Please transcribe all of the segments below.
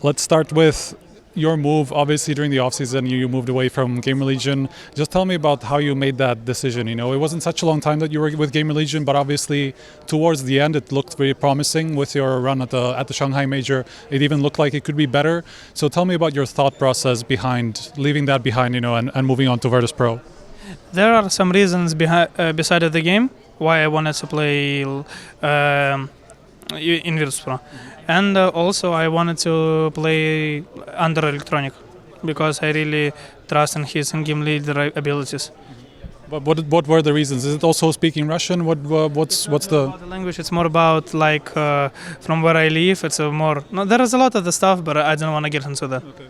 Let's start with your move. Obviously, during the offseason, you moved away from GamerLegion. Just tell me about how you made that decision. You know, it wasn't such a long time that you were with GamerLegion, but obviously, towards the end, it looked very promising with your run at the Shanghai Major. It even looked like it could be better. So tell me about your thought process behind leaving that behind, you know, and moving on to Virtus.pro. There are some reasons beside the game why I wanted to play in Virtus.pro. And also I wanted to play under electroNic because I really trust in his in-game leader abilities. But what were the reasons? Is it also speaking Russian? What's the language? It's more about like from where I live. It's more. No, there is a lot of the stuff, but I don't want to get into that. Okay,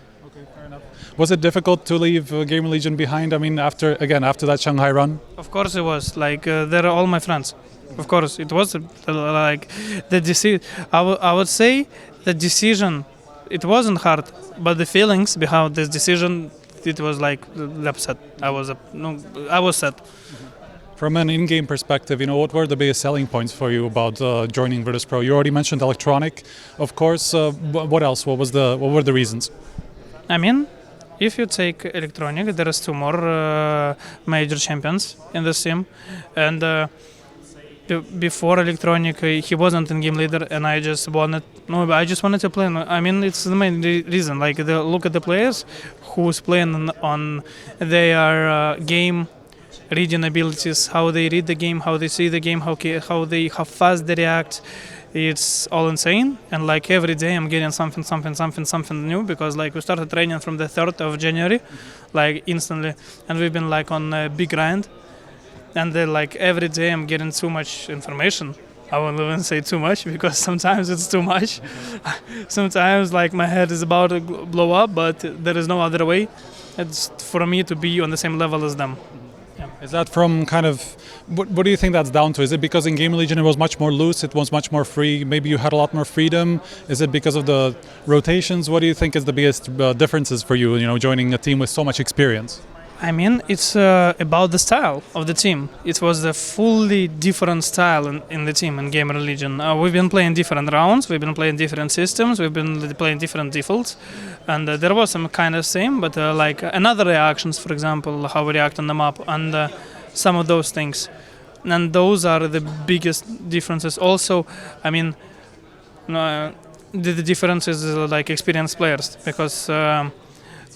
fair enough. Was it difficult to leave GamerLegion behind? I mean, after that Shanghai run. Of course it was. Like they're all my friends. Of course, it was like the decision. I would say the decision. It wasn't hard, but the feelings behind this decision, it was like upset. I was sad. From an in-game perspective, you know, what were the biggest selling points for you about joining Virtus.pro? You already mentioned electroNic, of course. What else? What were the reasons? I mean, if you take electroNic, there is two more major champions in this team, and. Before electroNic, he wasn't in game leader, and I just wanted to play. I mean, it's the main reason. Like, look at the players who's playing on their game reading abilities, how they read the game, how they see the game, how fast they react. It's all insane, and like every day I'm getting something new because like we started training from the 3rd of January, like instantly, and we've been like on a big grind. And then, like, every day I'm getting too much information. I won't even say too much because sometimes it's too much. Sometimes, like, my head is about to blow up, but there is no other way. It's for me to be on the same level as them. Yeah. Is that from kind of, what do you think that's down to? Is it because in GamerLegion it was much more loose, it was much more free, maybe you had a lot more freedom? Is it because of the rotations? What do you think is the biggest differences for you, you know, joining a team with so much experience? I mean, it's about the style of the team. It was a fully different style in the team in GamerLegion. We've been playing different rounds, we've been playing different systems, we've been playing different defaults, and there was some kind of same, but like another reactions, for example, how we react on the map, and some of those things. And those are the biggest differences. Also, I mean, the difference is like experienced players, because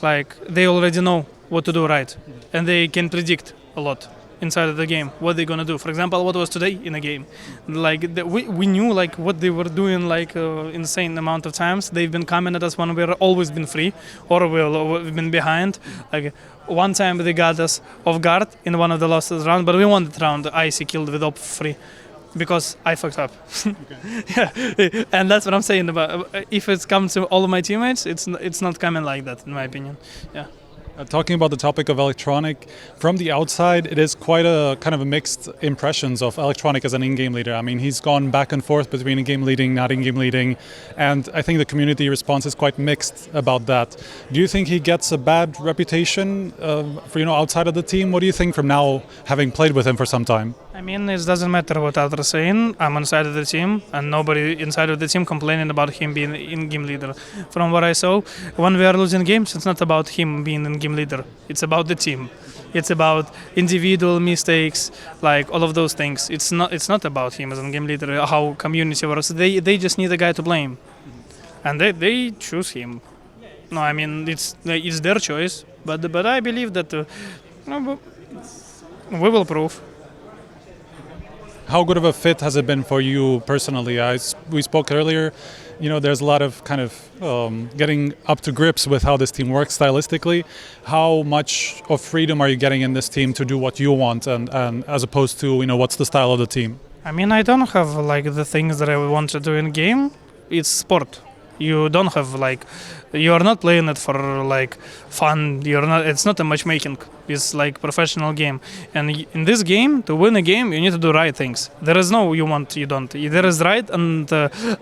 like they already know what to do right, and they can predict a lot inside of the game what they're gonna do. For example, what was today in a game, like we knew like what they were doing, like insane amount of times. They've been coming at us when we're always been free or we've been behind. Like one time they got us off guard in one of the last rounds, but we won that round. Icy killed with op free because I fucked up. Yeah, and that's what I'm saying about. If it comes to all of my teammates, it's not coming like that, in my opinion. Yeah. Talking about the topic of electroNic, from the outside, it is quite a kind of a mixed impressions of electroNic as an in-game leader. I mean, he's gone back and forth between in-game leading, not in-game leading, and I think the community response is quite mixed about that. Do you think he gets a bad reputation, for, you know, outside of the team? What do you think from now, having played with him for some time? I mean, it doesn't matter what others are saying. I'm inside of the team, and nobody inside of the team complaining about him being in-game leader. From what I saw, when we are losing games, it's not about him being in-game leader. It's about the team. It's about individual mistakes, like all of those things. It's not about him as a game leader. How community works. They just need a guy to blame, and they choose him. No, I mean it's their choice. But I believe that we will prove. How good of a fit has it been for you personally? We spoke earlier, you know, there's a lot of kind of getting up to grips with how this team works stylistically. How much of freedom are you getting in this team to do what you want, and as opposed to, you know, what's the style of the team? I mean, I don't have like the things that I want to do in game. It's sport. You don't have like, you are not playing it for like fun. It's not a matchmaking. It's like professional game. And in this game, to win a game, you need to do right things. There is no you want, you don't. There is right and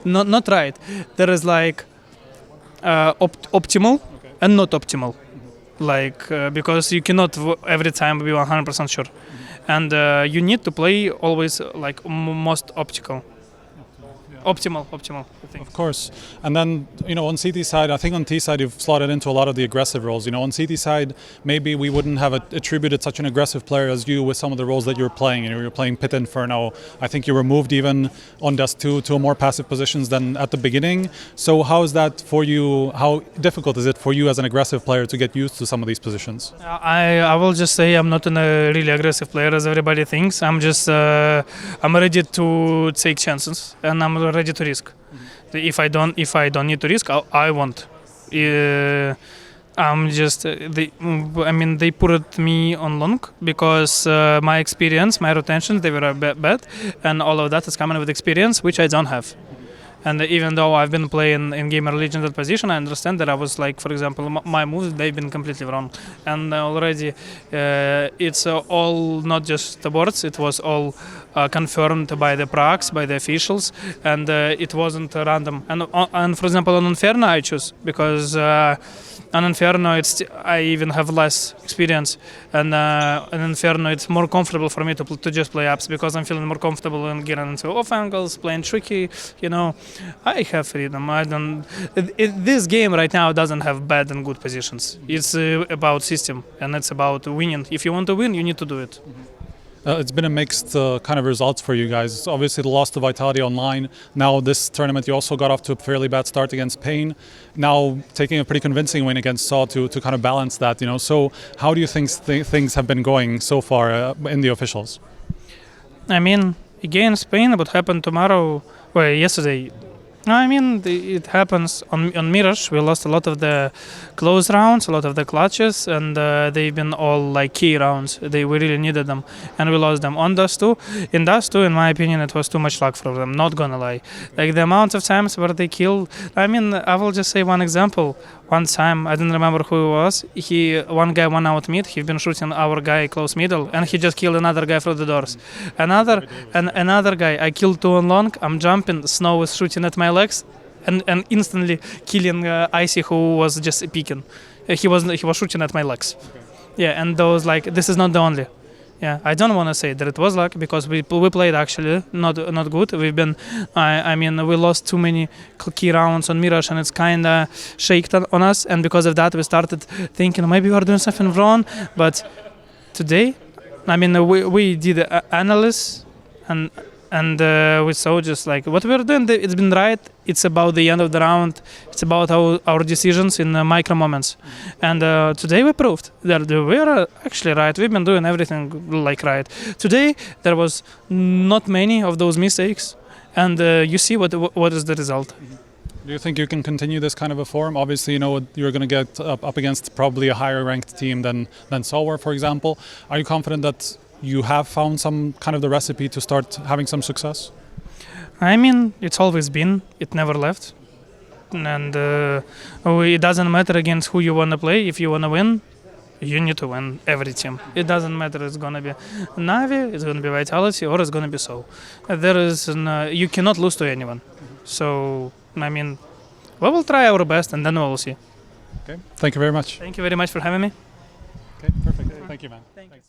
not right. There is like optimal and not optimal. Like because you cannot every time be 100% sure. And you need to play always like most optical. optimal, I think. Of course. And then, on CT side, I think on T side, you've slotted into a lot of the aggressive roles. On CT side, maybe we wouldn't have attributed such an aggressive player as you with some of the roles that you're playing. You're playing Pit Inferno. I think you were moved even on Dust 2 to a more passive positions than at the beginning. So how is that for you? How difficult is it for you as an aggressive player to get used to some of these positions? I will just say I'm not a really aggressive player as everybody thinks. I'm just I'm ready to take chances and I'm ready to risk. If I don't need to risk, I won't. I'm just they put me on long because my experience, my rotations, they were bad, and all of that is coming with experience, which I don't have. And even though I've been playing in GamerLegion that position, I understand that I was like, for example, my moves, they've been completely wrong. And already it's all not just the boards, it was all confirmed by the procs, by the officials, and it wasn't random. And for example, on Inferno I choose, because on Inferno I even have less experience, and on Inferno it's more comfortable for me to just play apps, because I'm feeling more comfortable in getting into off angles, playing tricky, I have freedom. This game right now doesn't have bad and good positions. It's about system, and it's about winning. If you want to win, you need to do it. It's been a mixed kind of results for you guys. Obviously, the loss to Vitality online. Now, this tournament, you also got off to a fairly bad start against Pain. Now, taking a pretty convincing win against Saw to kind of balance that. So, how do you think things have been going so far in the officials? Against Pain, what happened tomorrow? Well, yesterday. It happens on Mirage. We lost a lot of the close rounds, a lot of the clutches, and they've been all like key rounds. We really needed them, and we lost them on Dust 2. In Dust 2, in my opinion, it was too much luck for them, not gonna lie. Like the amount of times where they killed. I will just say one example. One time, I don't remember who it was. One guy went out mid. He'd been shooting our guy close middle, and he just killed another guy through the doors. Another guy, I killed 2 on long. I'm jumping. Snow is shooting at my legs, and instantly killing Icy, who was just peeking. He was shooting at my legs. Yeah, and those this is not the only. Yeah, I don't want to say that it was luck, because we played actually not good. We've been, we lost too many key rounds on Mirage, and it's kind of shaked on us. And because of that, we started thinking maybe we are doing something wrong. But today, we did an analysis, and we saw just what we're doing. It's been right. It's about the end of the round. It's about our decisions in micro moments. And today we proved that we are actually right. We've been doing everything right. Today there was not many of those mistakes, and you see what is the result. Do you think you can continue this kind of a form? Obviously, you're going to get up against probably a higher ranked team than Solware, for example. Are you confident that you have found some kind of the recipe to start having some success? It's always been. It never left. And it doesn't matter against who you want to play. If you want to win, you need to win every team. It doesn't matter. It's going to be Na'Vi, it's going to be Vitality, or it's going to be Soul. You cannot lose to anyone. So, we will try our best, and then we will see. Okay. Thank you very much. Thank you very much for having me. Okay, perfect. Thank you, man. Thanks.